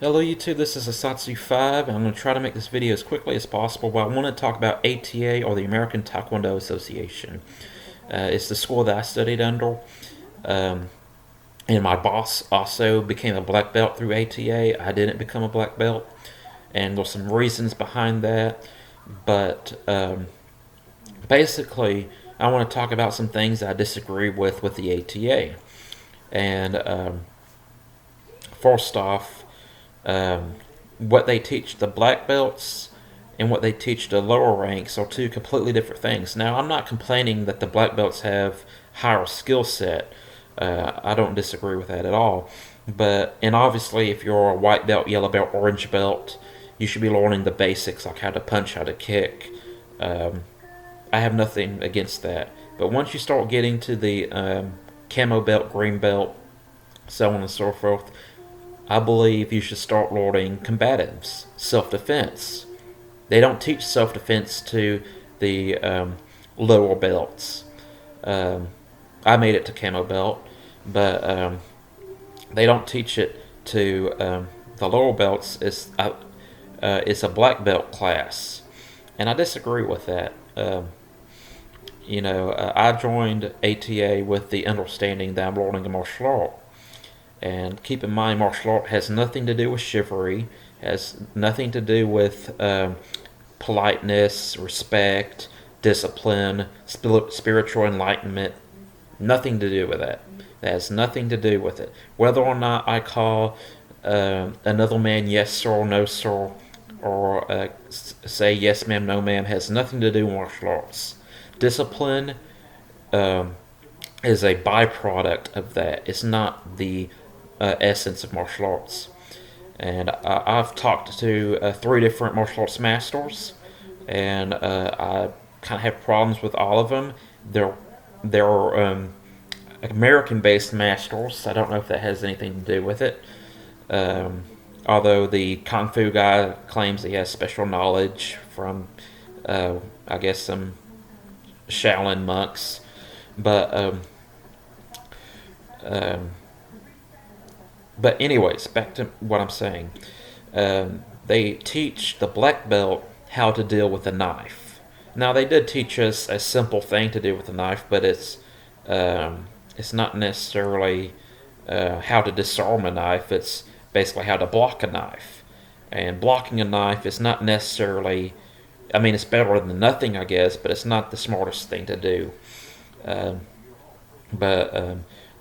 Hello YouTube, this is Asatsu 5, and I'm going to try to make this video as quickly as possible, but I want to talk about ATA, or the American Taekwondo Association. It's the school that I studied under, um, and my boss also became a black belt through ATA. I didn't become a black belt, and there's some reasons behind that, but basically I want to talk about some things I disagree with the ATA. And first off, um, what they teach the black belts and what they teach the lower ranks are two completely different things. Now, I'm not complaining that the black belts have higher skill set. I don't disagree with that at all. And obviously, if you're a white belt, yellow belt, orange belt, you should be learning the basics like how to punch, how to kick. Um, I have nothing against that. But once you start getting to the camo belt, green belt, so on and so forth, I believe you should start learning combatives, self-defense. They don't teach self-defense to the lower belts. Um, I made it to camo belt, but they don't teach it to the lower belts. It's a black belt class, and I disagree with that. I joined ATA with the understanding that I'm learning a martial art. And keep in mind, martial art has nothing to do with chivalry, has nothing to do with politeness, respect, discipline, spiritual enlightenment. Nothing to do with that. That has nothing to do with it. Whether or not I call another man yes sir or no sir, or say yes ma'am, no ma'am, has nothing to do with martial arts. Discipline um, is a byproduct of that. It's not the essence of martial arts. And I've talked to 3 different martial arts masters, and I kind of have problems with all of them. They're American-based masters. I don't know if that has anything to do with it. Um, Although the Kung Fu guy claims he has special knowledge from, I guess, some Shaolin monks. But um, But anyways, back to what I'm saying. They teach the black belt how to deal with a knife. Now they did teach us a simple thing to do with a knife, but it's not necessarily how to disarm a knife. It's basically how to block a knife. And blocking a knife is not necessarily. I mean, it's better than nothing, I guess, but it's not the smartest thing to do. Um, but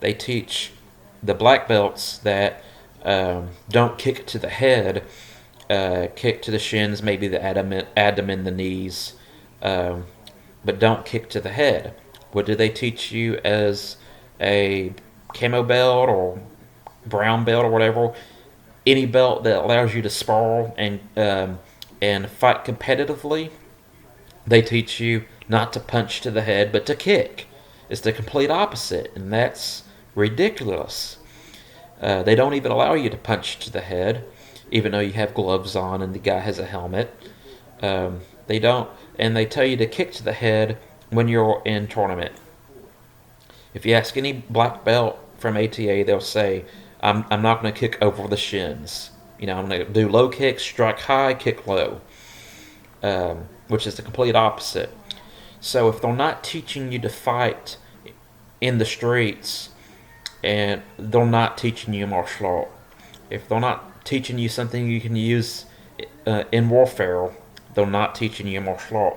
they teach the black belts that don't kick to the head, kick to the shins, maybe the abdomen, the knees, um, but don't kick to the head. What do they teach you as a camo belt or brown belt or whatever? Any belt that allows you to spar and fight competitively, they teach you not to punch to the head, but to kick. It's the complete opposite, and that's ridiculous. They don't even allow you to punch to the head, even though you have gloves on and the guy has a helmet. They don't, and they tell you to kick to the head when you're in tournament. If you ask any black belt from ATA, they'll say, I'm not going to kick over the shins. I'm going to do low kicks, strike high, kick low, which is the complete opposite. So if they're not teaching you to fight in the streets, and they're not teaching you martial art, if they're not teaching you something you can use in warfare, they're not teaching you martial art.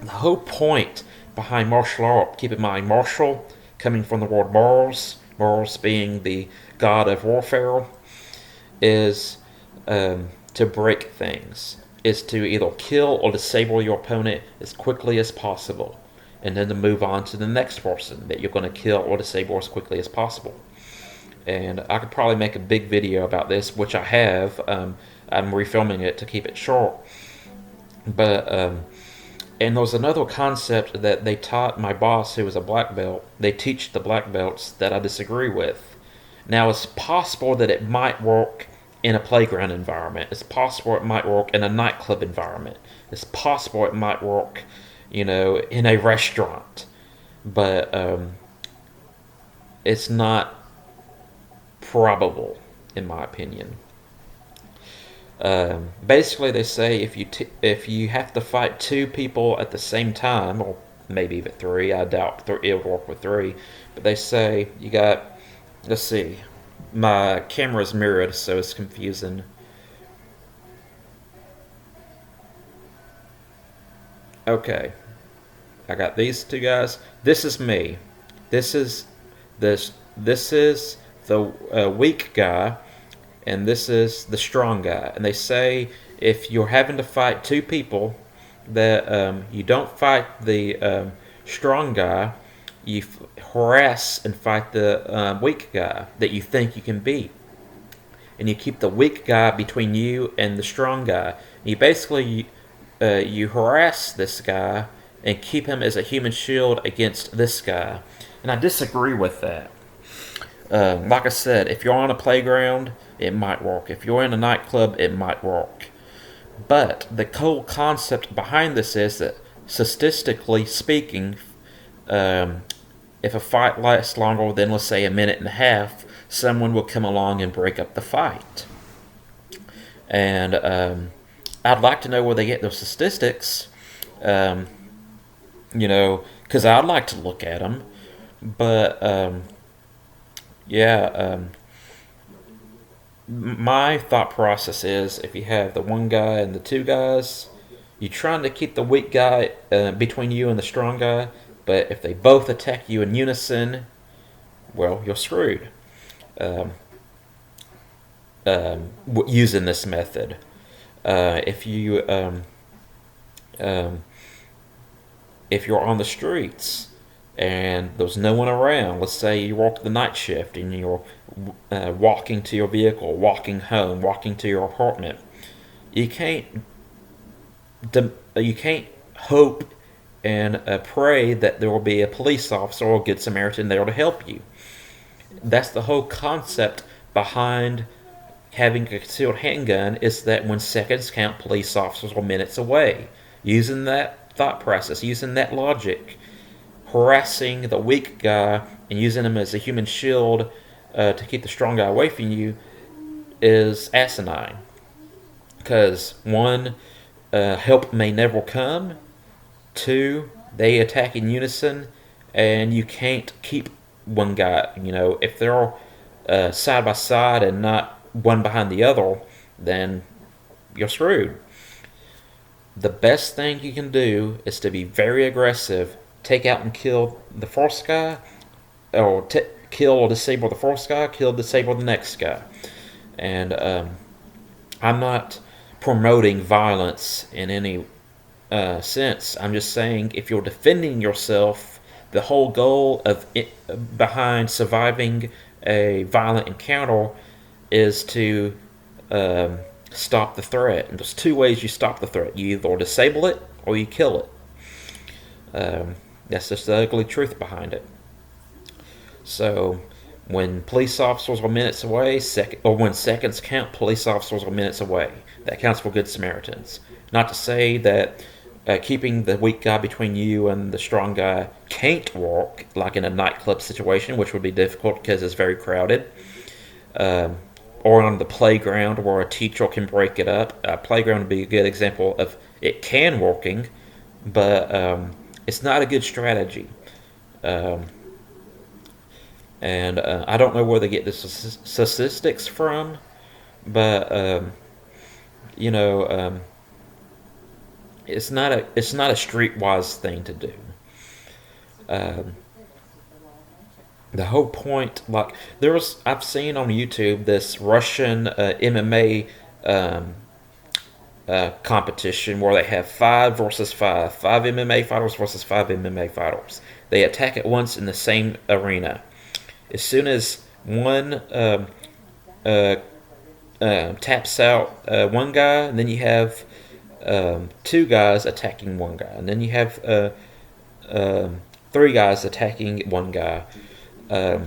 The whole point behind martial art, keep in mind, martial coming from the word Mars, Mars being the god of warfare, is to break things, is to either kill or disable your opponent as quickly as possible, and then to move on to the next person that you're going to kill or disable as quickly as possible. And I could probably make a big video about this, which I have. I'm refilming it to keep it short. But and there's another concept that they taught my boss, who was a black belt. They teach the black belts that I disagree with. Now, it's possible that it might work in a playground environment. It's possible it might work in a nightclub environment. It's possible it might work, in a restaurant. But it's not probable, in my opinion. Basically, they say if you have to fight two people at the same time, or maybe even three, I doubt it would work with three, but they say you got. Let's see, my camera's mirrored, so it's confusing. Okay, I got these two guys. This is me. This is this. This is the weak guy, and this is the strong guy. And they say if you're having to fight two people, that you don't fight the strong guy, you harass and fight the weak guy that you think you can beat. And you keep the weak guy between you and the strong guy. And you basically you harass this guy and keep him as a human shield against this guy. And I disagree with that. Like I said, if you're on a playground, it might work. If you're in a nightclub, it might work. But the whole concept behind this is that, statistically speaking, um, if a fight lasts longer than, let's say, a minute and a half, someone will come along and break up the fight. And I'd like to know where they get those statistics, um, because I'd like to look at them. But yeah, my thought process is if you have the one guy and the two guys, you're trying to keep the weak guy between you and the strong guy. But if they both attack you in unison, well, you're screwed. Um, Using this method, if you um, if you're on the streets and there's no one around, let's say you work the night shift and you're walking to your vehicle, walking home, walking to your apartment, you can't you can't hope and pray that there will be a police officer or a good Samaritan there to help you. That's the whole concept behind having a concealed handgun, is that when seconds count, police officers are minutes away. Using that thought process, using that logic, harassing the weak guy and using him as a human shield to keep the strong guy away from you is asinine. Because one, help may never come. Two, they attack in unison, and you can't keep one guy. If they're side by side and not one behind the other, then you're screwed. The best thing you can do is to be very aggressive, take out and kill the first guy, or kill or disable the first guy, kill, disable the next guy. And I'm not promoting violence in any sense. I'm just saying if you're defending yourself, the whole goal of behind surviving a violent encounter is to stop the threat. And there's two ways you stop the threat. You either disable it or you kill it. That's just the ugly truth behind it. So when police officers are minutes away, or when seconds count, police officers are minutes away. That counts for good Samaritans. Not to say that keeping the weak guy between you and the strong guy can't work, like in a nightclub situation, which would be difficult because it's very crowded. Or on the playground where a teacher can break it up. A playground would be a good example of it can working, but it's not a good strategy. And I don't know where they get the statistics from, but it's not a streetwise thing to do. Um, the whole point, like I've seen on YouTube this Russian MMA competition where they have five MMA fighters versus five MMA fighters. They attack at once in the same arena. As soon as one uh, taps out one guy, and then you have two guys attacking one guy, and then you have three guys attacking one guy. Um,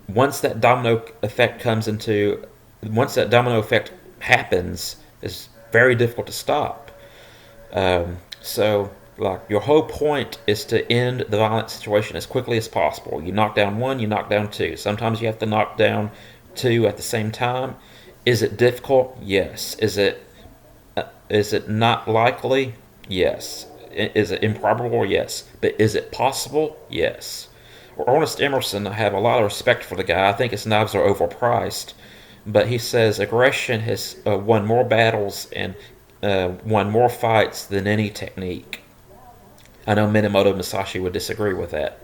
once that domino effect happens, it's very difficult to stop. So, like, your whole point is to end the violent situation as quickly as possible. You knock down one, you knock down two. Sometimes you have to knock down two at the same time. Is it difficult? Yes. Is it not likely? Yes. Is it improbable? Yes. But is it possible? Yes. Ernest Emerson, I have a lot of respect for the guy. I think his knives are overpriced, but he says aggression has won more battles and won more fights than any technique. I know Minamoto Musashi would disagree with that,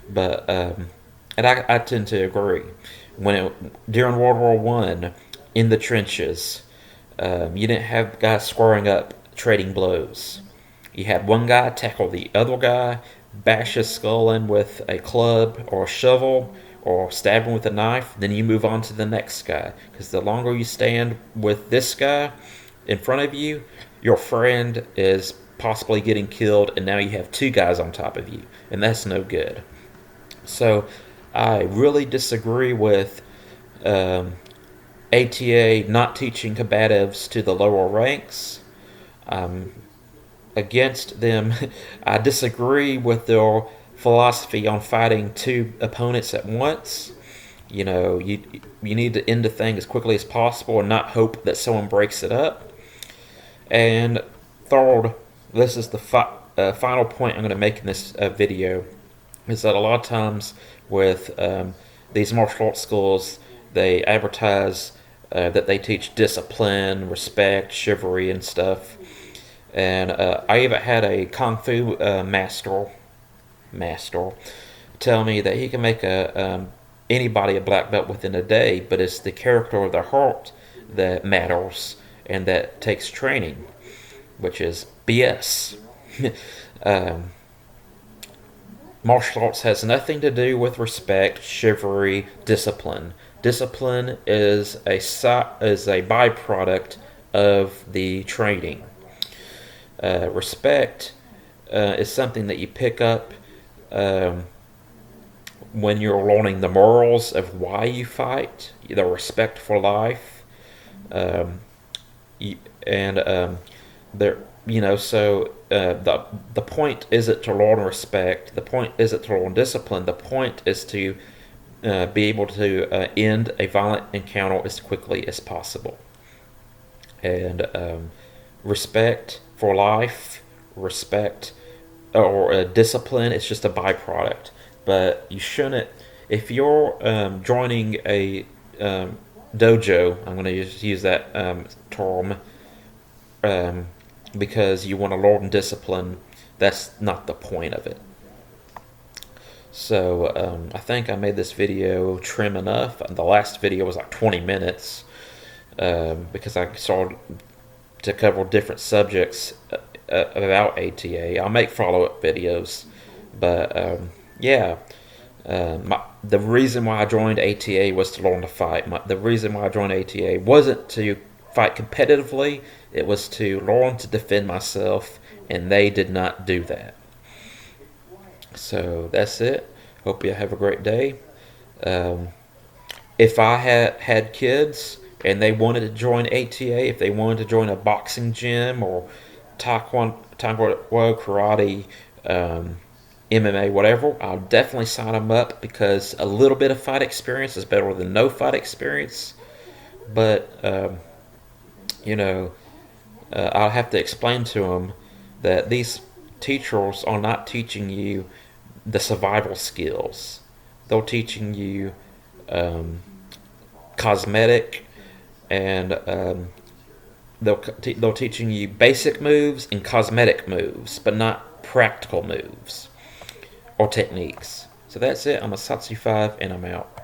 but and I tend to agree. During World War One, in the trenches, you didn't have guys squaring up trading blows. You had one guy tackle the other guy, bash his skull in with a club or a shovel, or stab him with a knife. Then you move on to the next guy. Because the longer you stand with this guy in front of you, your friend is possibly getting killed, and now you have two guys on top of you, and that's no good. So I really disagree with ATA not teaching combatives to the lower ranks. Against them, I disagree with their philosophy on fighting two opponents at once. You need to end the thing as quickly as possible and not hope that someone breaks it up. And third, this is the final point I'm going to make in this video, is that a lot of times with these martial arts schools, they advertise that they teach discipline, respect, chivalry, and stuff. And I even had a kung fu master tell me that he can make anybody a black belt within a day, but it's the character of their heart that matters and that takes training, which is BS. Martial arts has nothing to do with respect, chivalry, discipline. Discipline is a byproduct of the training. Respect is something that you pick up when you're learning the morals of why you fight, the respect for life, the point isn't to learn respect. The point isn't to learn discipline. The point is to be able to end a violent encounter as quickly as possible. And respect for life, respect or discipline, it's just a byproduct. But you shouldn't, if you're joining a dojo, I'm going to use that term, because you want to learn discipline, that's not the point of it. So I think I made this video trim enough. The last video was like 20 minutes because I started to cover different subjects about ATA. I'll make follow-up videos, but the reason why I joined ATA was to learn to fight. The reason why I joined ATA wasn't to fight competitively. It was to learn to defend myself, and they did not do that. So that's it. Hope you have a great day. If I had kids and they wanted to join ATA, if they wanted to join a boxing gym or taekwondo, karate, MMA, whatever, I'll definitely sign them up, because a little bit of fight experience is better than no fight experience. But I'll have to explain to them that these teachers are not teaching you the survival skills. They're teaching you cosmetic, and they're teaching you basic moves and cosmetic moves, but not practical moves or techniques. So that's it. I'm a Satsu 5, and I'm out.